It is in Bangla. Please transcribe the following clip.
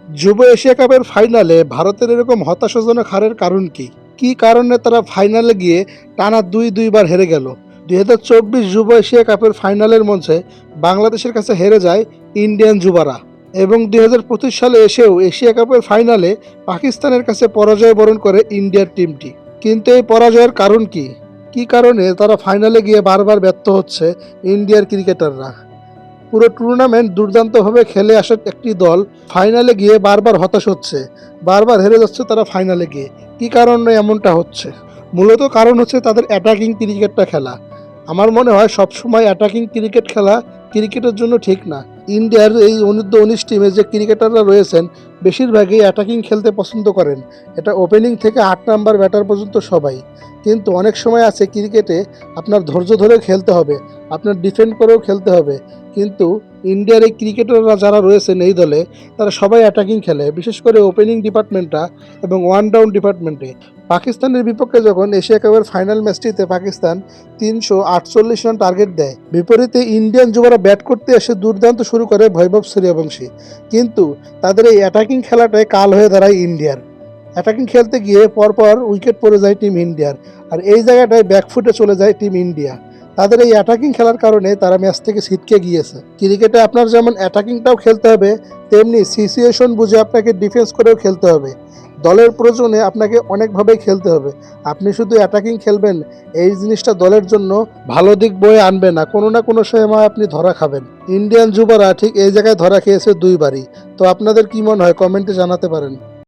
যুব এশিয়া কাপের ফাইনালে ভারতের এরকম হতাশাজনক হারের কারণ কি? কি কারণে তারা ফাইনালে গিয়ে টানা দুইবার হেরে গেল? ২০২৪ যুব এশিয়া কাপের ফাইনালের মঞ্চে বাংলাদেশের কাছে হেরে যায় ইন্ডিয়ান যুবারা এবং ২০২৫ সালে এসেও এশিয়া কাপের ফাইনালে পাকিস্তানের কাছে পরাজয় বরণ করে ইন্ডিয়ার টিমটি। কিন্তু এই পরাজয়ের কারণ কি? কি কারণে তারা ফাইনালে গিয়ে বারবার ব্যর্থ হচ্ছে ইন্ডিয়ার ক্রিকেটাররা? পুরো টুর্নামেন্ট দুর্দান্তভাবে খেলে আসা একটি দল ফাইনালে গিয়ে বারবার হতাশ হচ্ছে, বারবার হেরে যাচ্ছে তারা ফাইনালে গিয়ে। কি কারণে এমনটা হচ্ছে? মূলত কারণ হচ্ছে তাদের অ্যাটাকিং ক্রিকেটটা খেলা। আমার মনে হয় সবসময় অ্যাটাকিং ক্রিকেট খেলা ক্রিকেটের জন্য ঠিক না। ইন্ডিয়ার এই অনূর্ধ্ব-১৯ টিমে যে ক্রিকেটাররা রয়েছেন বেশিরভাগই অ্যাটাকিং খেলতে পছন্দ করেন। এটা ওপেনিং থেকে ৮ নাম্বার ব্যাটার পর্যন্ত সবাই। কিন্তু অনেক সময় আছে ক্রিকেটে আপনার ধৈর্য ধরেও খেলতে হবে, আপনার ডিফেন্ড করেও খেলতে হবে। কিন্তু ইন্ডিয়ার এই ক্রিকেটাররা যারা রয়েছেন এই দলে তারা সবাই অ্যাটাকিং খেলে, বিশেষ করে ওপেনিং ডিপার্টমেন্টটা এবং ওয়ান ডাউন ডিপার্টমেন্টে। পাকিস্তানের বিপক্ষে যখন এশিয়া কাপের ফাইনাল ম্যাচটিতে পাকিস্তান ৩৪৮ রান টার্গেট দেয়, বিপরীতে ইন্ডিয়ান যুবরা ব্যাট করতে এসে দুর্দান্ত শুরু করে বৈভব সূর্যবংশী। কিন্তু তাদের এই অ্যাটাকিং খেলাটাই কাল হয়ে দাঁড়ায় ইন্ডিয়ার। অ্যাটাকিং খেলতে গিয়ে পরপর উইকেট পড়ে যায় টিম ইন্ডিয়ার, আর এই জায়গাটায় ব্যাকফুটে চলে যায় টিম ইন্ডিয়া। তাদের এই অ্যাটাকিং খেলার কারণে তারা ম্যাচ থেকে ছিটকে গিয়েছে। ক্রিকেটে আপনার যেমন অ্যাটাকিংটাও খেলতে হবে, তেমনি সিচুয়েশন বুঝে আপনাকে ডিফেন্স করেও খেলতে হবে। দলের প্রয়োজনে আপনাকে অনেকভাবেই খেলতে হবে। আপনি শুধু অ্যাটাকিং খেলবেন, এই জিনিসটা দলের জন্য ভালো দিক বয়ে আনবে না, কোনো না কোনো সময় আপনি ধরা খাবেন। ইন্ডিয়ান যুবরা ঠিক এই জায়গায় ধরা খেয়েছে দুইবারই। তো আপনাদের কি মনে হয় কমেন্টে জানাতে পারেন।